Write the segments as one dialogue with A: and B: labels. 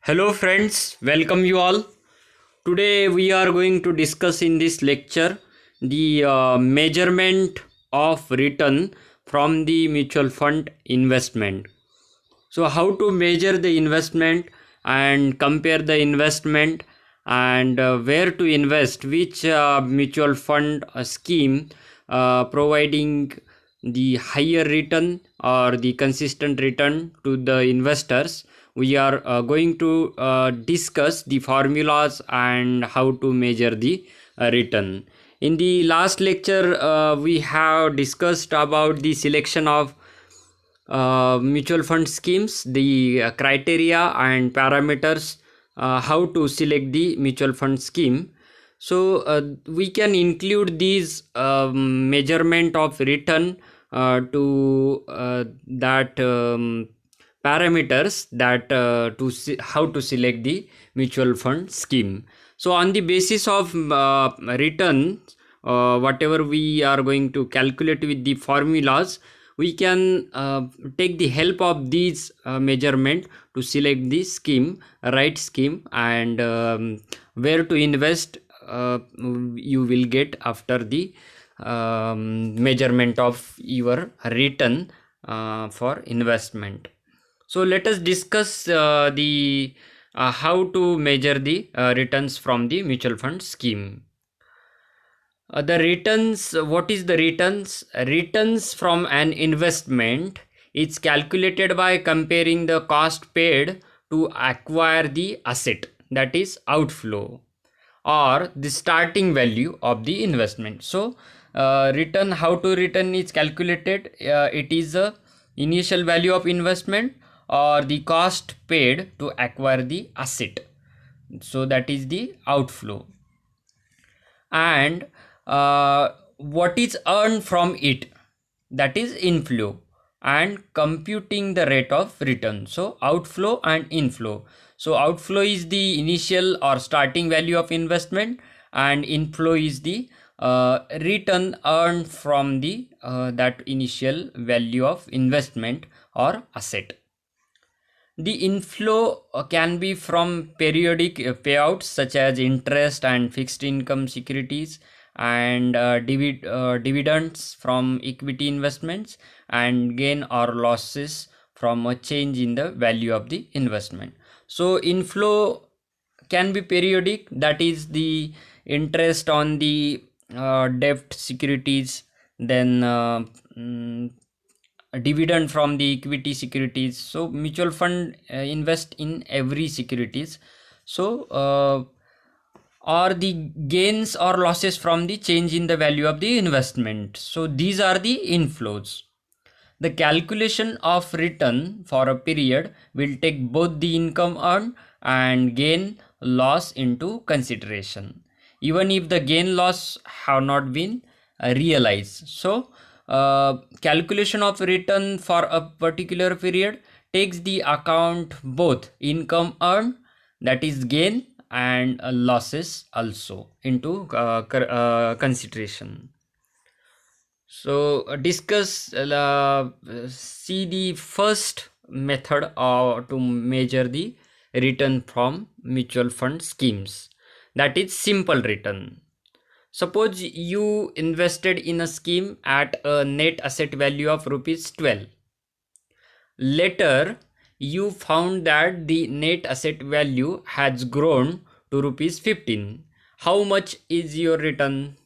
A: Hello friends, welcome you all. Today we are going to discuss in this lecture the measurement of return from the mutual fund investment. So how to measure the investment and compare the investment and where to invest, which mutual fund scheme providing the higher return or the consistent return to the investors. We are going to discuss the formulas and how to measure the return. In the last lecture, we have discussed about the selection of mutual fund schemes, the criteria and parameters, how to select the mutual fund scheme. So we can include these measurement of return to that parameters that how to select the mutual fund scheme. So on the basis of return, whatever we are going to calculate with the formulas, we can take the help of these measurement to select the scheme, right scheme, and where to invest you will get after the measurement of your return for investment. So let us discuss the how to measure the returns from the mutual fund scheme. The returns, what is the returns? Returns from an investment is calculated by comparing the cost paid to acquire the asset, that is outflow, or the starting value of the investment. So return, how to return is calculated. It is the initial value of investment or the cost paid to acquire the asset. So that is the outflow. And what is earned from it, that is inflow, and computing the rate of return. So outflow and inflow. So outflow is the initial or starting value of investment, and inflow is the return earned from the that initial value of investment or asset. The inflow can be from periodic payouts such as interest and fixed income securities, and dividends from equity investments, and gain or losses from a change in the value of the investment. So inflow can be periodic, that is the interest on the debt securities, then a dividend from the equity securities. So mutual fund invest in every securities. So or the gains or losses from the change in the value of the investment. So these are the inflows. The calculation of return for a period will take both the income earned and gain loss into consideration, even if the gain loss have not been realized. So calculation of return for a particular period takes the account both income earned, that is gain, and losses also into consideration. So discuss see the first method to measure the return from mutual fund schemes, that is simple return. Suppose you invested in a scheme at a net asset value of rupees 12. Later, you found that the net asset value has grown to rupees 15. How much is your return?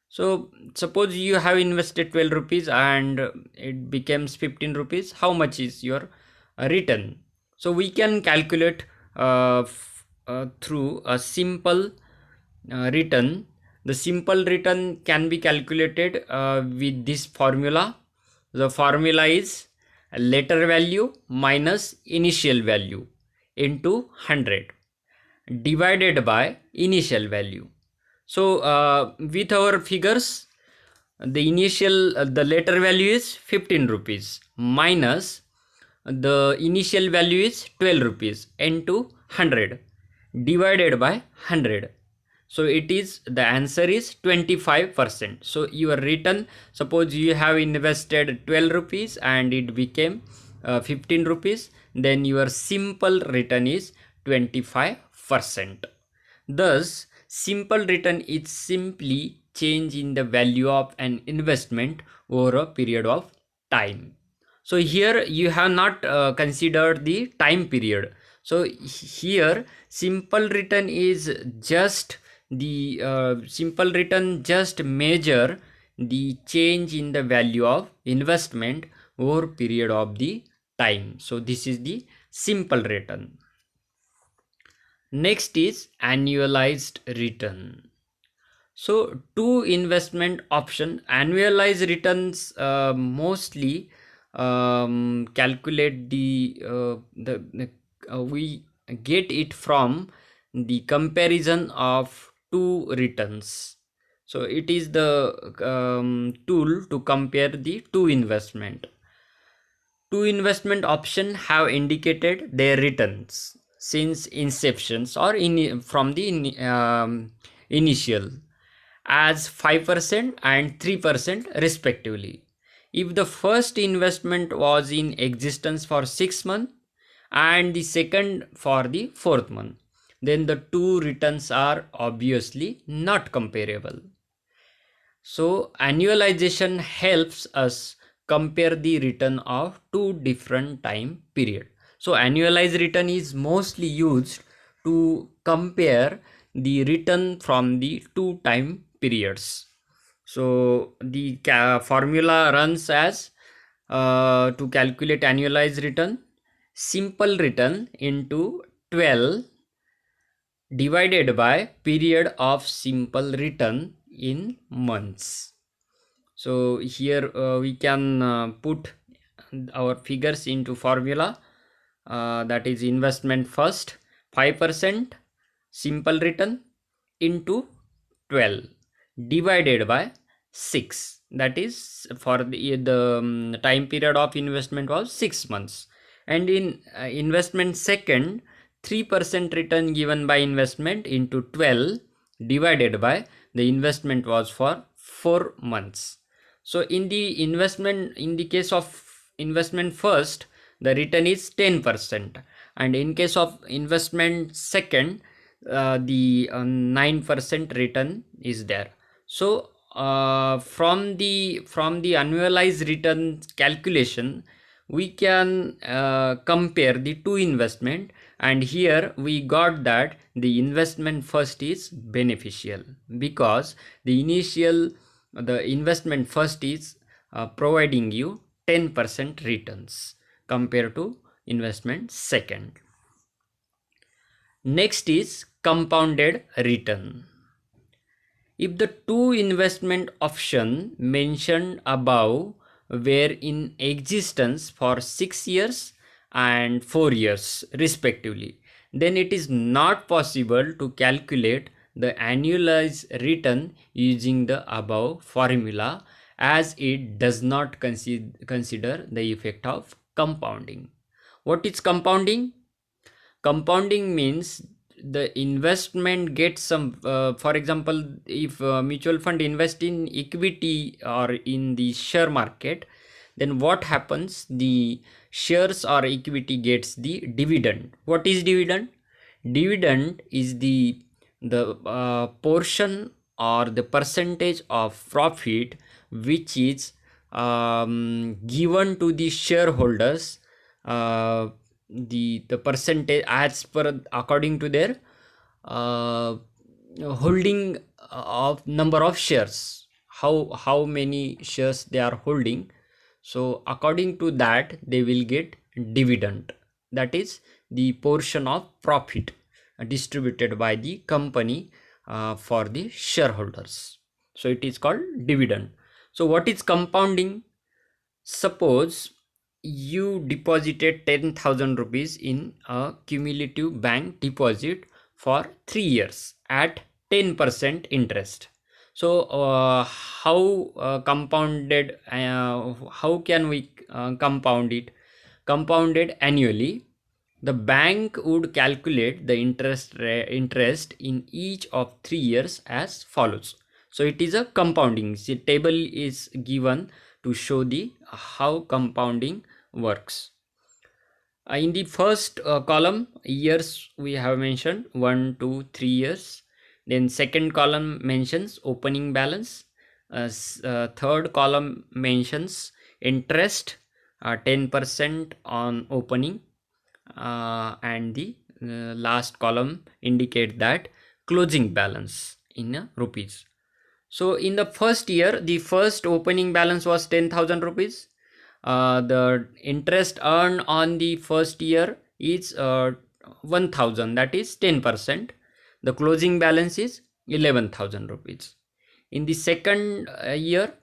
A: So suppose you have invested 12 rupees and it becomes 15 rupees. How much is your return? So we can calculate through a simple return. The simple return can be calculated with this formula. The formula is later value minus initial value into 100 divided by initial value. So with our figures, the initial the later value is 15 rupees minus the initial value is 12 rupees into 100 divided by 100. So it is, the answer is 25%. So your return, suppose you have invested 12 rupees and it became 15 rupees, then your simple return is 25%. Thus, simple return is simply change in the value of an investment over a period of time. So here you have not considered the time period. So here simple return is just the simple return just measure the change in the value of investment over period of the time. So this is the simple return. Next is annualized return. So two investment option, annualized returns mostly calculate we get it from the comparison of two returns. So it is the tool to compare the two investment. Two investment option have indicated their returns since inceptions or from the initial as 5% and 3% respectively. If the first investment was in existence for 6 months and the second for the fourth month, then the two returns are obviously not comparable. So annualization helps us compare the return of two different time period. So annualized return is mostly used to compare the return from the two time periods. So the formula runs as to calculate annualized return, simple return into 12 divided by period of simple return in months. So here we can put our figures into formula, that is investment first 5% simple return into 12 divided by 6, that is for the time period of investment was 6 months, and in investment second 3% return given by investment into 12 divided by the investment was for 4 months. So in the case of investment first, the return is 10%, and in case of investment second, the 9% return is there. So from the annualized return calculation, we can compare the two investment, and here we got that the investment first is beneficial because the investment first is providing you 10% returns compared to investment second. Next is compounded return. If the two investment option mentioned above were in existence for 6 years and 4 years respectively, then it is not possible to calculate the annualized return using the above formula, as it does not consider the effect of compounding. What is compounding? Compounding means the investment gets some for example, if mutual fund invest in equity or in the share market, then what happens, the shares or equity gets the dividend. What is dividend? Dividend is the portion or the percentage of profit which is given to the shareholders, the percentage as per according to their holding of number of shares, how many shares they are holding. So according to that they will get dividend, that is the portion of profit distributed by the company for the shareholders. So it is called dividend. So what is compounding? Suppose you deposited 10,000 rupees in a cumulative bank deposit for 3 years at 10% interest. So how can we compound it? Compounded annually, the bank would calculate the interest in each of 3 years as follows. So it is a compounding. The table is given to show the how compounding works. In the first column, years we have mentioned 1, 2, 3 years. Then second column mentions opening balance. Third column mentions interest 10% on opening, and the last column indicate that closing balance in rupees. So in the first year, the first opening balance was 10,000 rupees. The interest earned on the first year is 1,000, that is 10%. The closing balance is 11,000 rupees. In the second year,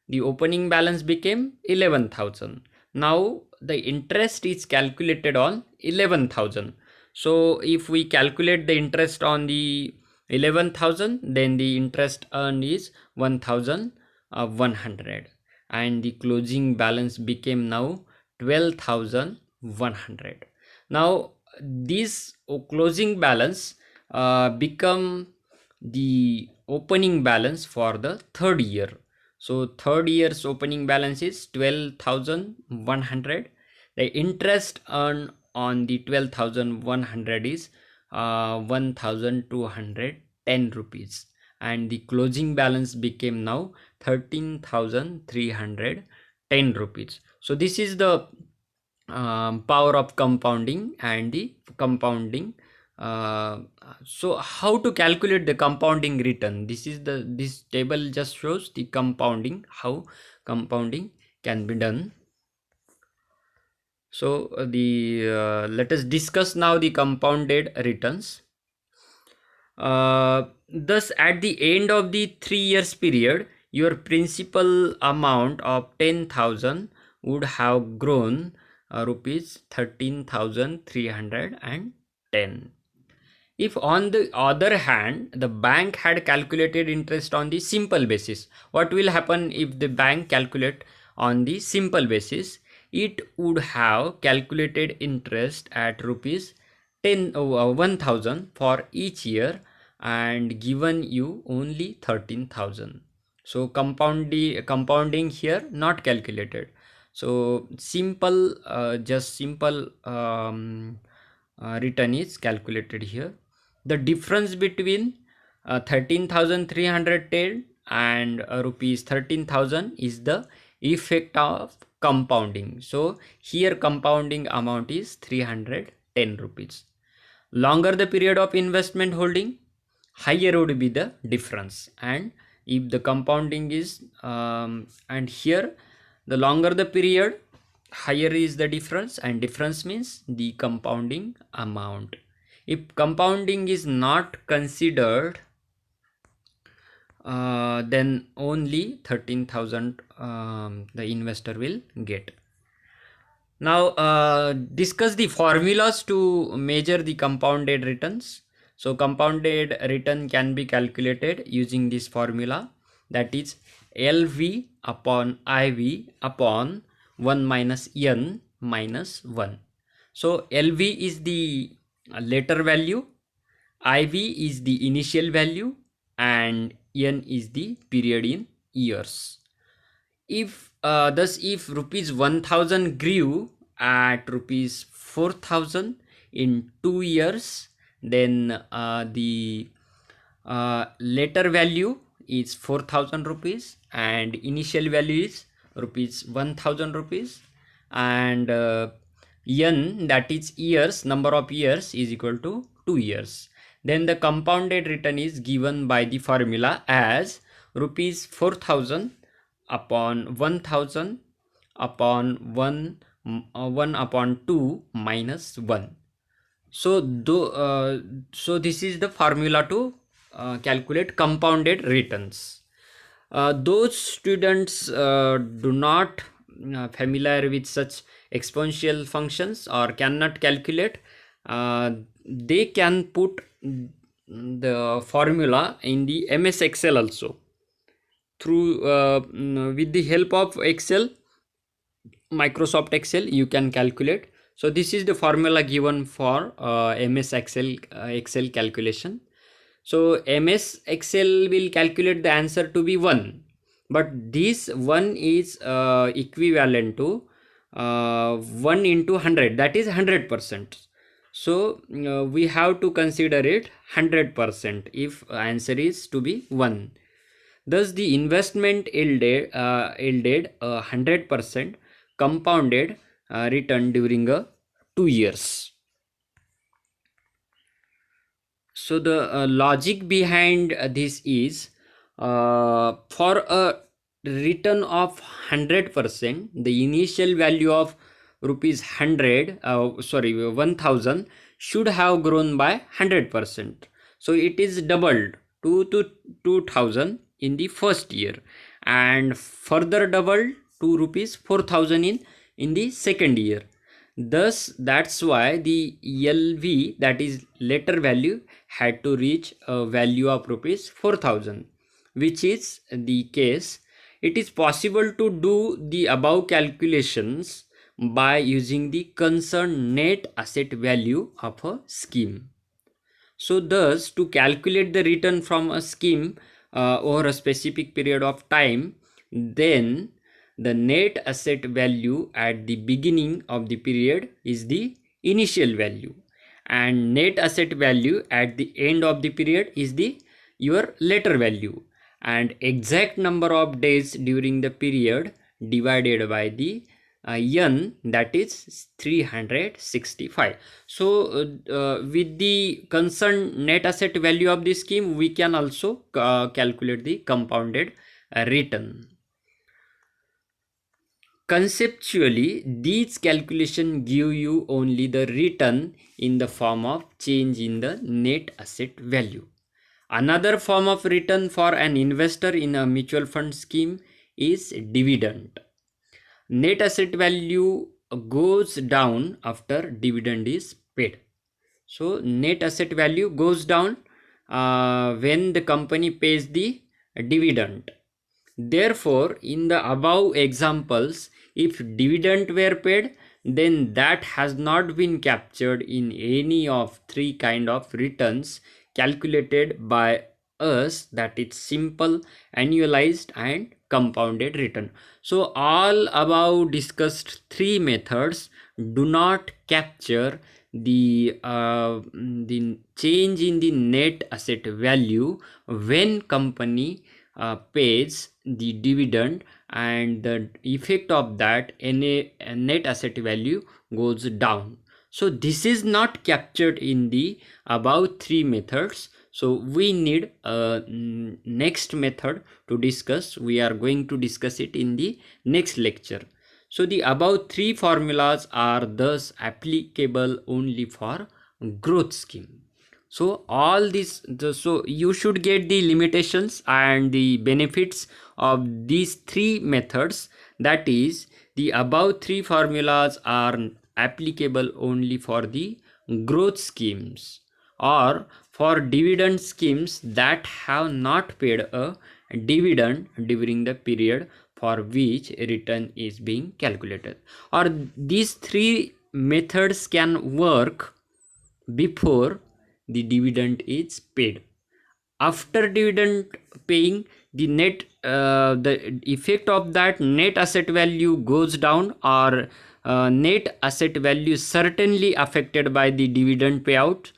A: the opening balance became 11,000. Now the interest is calculated on 11,000. So if we calculate the interest on the 11,000, then the interest earned is 1,100, and the closing balance became now 12,100. Now this closing balance become the opening balance for the third year. So third year's opening balance is 12,100. The interest earned on the 12,100 is 1,210 rupees, and the closing balance became now 13,310 rupees. So this is the power of compounding and the compounding. So how to calculate the compounding return? This table just shows the compounding, how compounding can be done. So let us discuss now the compounded returns. Thus, at the end of the 3 years period, your principal amount of 10,000 would have grown rupees 13,310. If on the other hand, the bank had calculated interest on the simple basis, what will happen if the bank calculate on the simple basis? It would have calculated interest at rupees 1,000 for each year and given you only 13,000. So compounding here not calculated. So simple return is calculated here. The difference between 13,310 and rupees 13,000 is the effect of compounding. So here compounding amount is 310 rupees. Longer the period of investment holding, higher would be the difference. And if the compounding is and here the longer the period, higher is the difference, and difference means the compounding amount. If compounding is not considered, then only 13,000 the investor will get. Now discuss the formulas to measure the compounded returns. So compounded return can be calculated using this formula, that is LV upon IV upon 1 minus N minus 1. So LV is the later value, IV is the initial value, and N is the period in years. If thus if rupees 1,000 grew at rupees 4,000 in 2 years, then the later value is 4,000 rupees and initial value is rupees 1,000 rupees, and N, that is years, number of years, is equal to 2 years. Then the compounded return is given by the formula as rupees 4,000 upon 1,000 upon 1 upon 2 minus 1. So this is the formula to calculate compounded returns. Those students do not familiar with such exponential functions or cannot calculate, they can put the formula in the MS Excel also. Through with the help of Excel, Microsoft Excel, you can calculate. So this is the formula given for MS Excel calculation. So MS Excel will calculate the answer to be 1, but this 1 is equivalent to 1 into 100, that is 100%. So we have to consider it 100% if answer is to be 1. Thus the investment yielded 100% compounded return during 2 years. So the logic behind this is, for a return of 100%, the initial value of rupees 1000 should have grown by 100%. So it is doubled to 2000 in the first year, and further doubled to rupees 4000 in the second year. Thus that's why the LV, that is later value, had to reach a value of rupees 4000, which is the case. It is possible to do the above calculations by using the concerned net asset value of a scheme. So thus, to calculate the return from a scheme over a specific period of time, then the net asset value at the beginning of the period is the initial value, and net asset value at the end of the period is the your later value, and exact number of days during the period divided by the n, that is 365. So with the concerned net asset value of the scheme, we can also calculate the compounded return. Conceptually, these calculations give you only the return in the form of change in the net asset value. Another form of return for an investor in a mutual fund scheme is dividend. Net asset value goes down after dividend is paid. So net asset value goes down when the company pays the dividend. Therefore, in the above examples, if dividend were paid, then that has not been captured in any of three kind of returns calculated by us, that is simple, annualized and compounded return. So all above discussed three methods do not capture the change in the net asset value when company pays the dividend, and the effect of that net asset value goes down. So this is not captured in the above three methods. So we need a next method to discuss. We are going to discuss it in the next lecture. So the above three formulas are thus applicable only for growth scheme. So all this, so you should get the limitations and the benefits of these three methods. That is, the above three formulas are applicable only for the growth schemes or for dividend schemes that have not paid a dividend during the period for which return is being calculated. Or these three methods can work before the dividend is paid. After dividend paying, the net the effect of that net asset value goes down, or net asset value certainly affected by the dividend payout.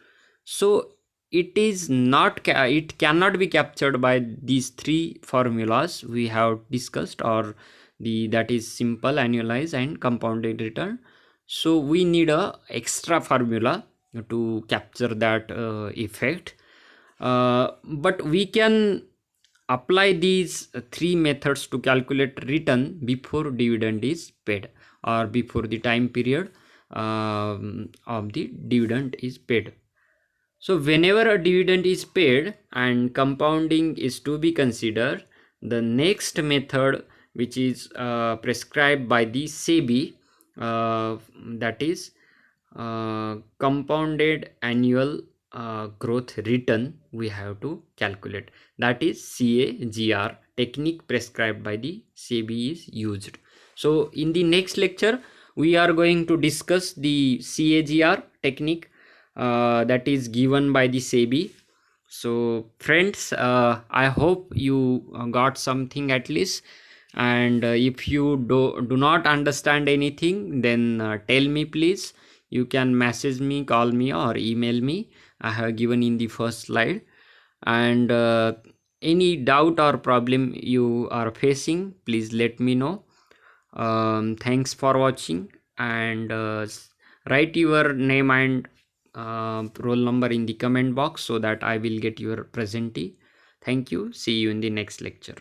A: So it is not it cannot be captured by these three formulas we have discussed, or the that is simple, annualized and compounded return. So we need a extra formula to capture that effect, but we can apply these three methods to calculate return before dividend is paid or before the time period of the dividend is paid. So whenever a dividend is paid and compounding is to be considered, the next method, which is prescribed by the SEBI, that is compounded annual growth return, we have to calculate. That is CAGR technique prescribed by the SEBI is used. So in the next lecture, we are going to discuss the CAGR technique that is given by the SEBI. So friends, I hope you got something at least. And if you do not understand anything, then tell me please. You can message me, call me, or email me. I have given in the first slide. And any doubt or problem you are facing, please let me know. Thanks for watching, and write your name and roll number in the comment box so that I will get your presentee. Thank you. See you in the next lecture.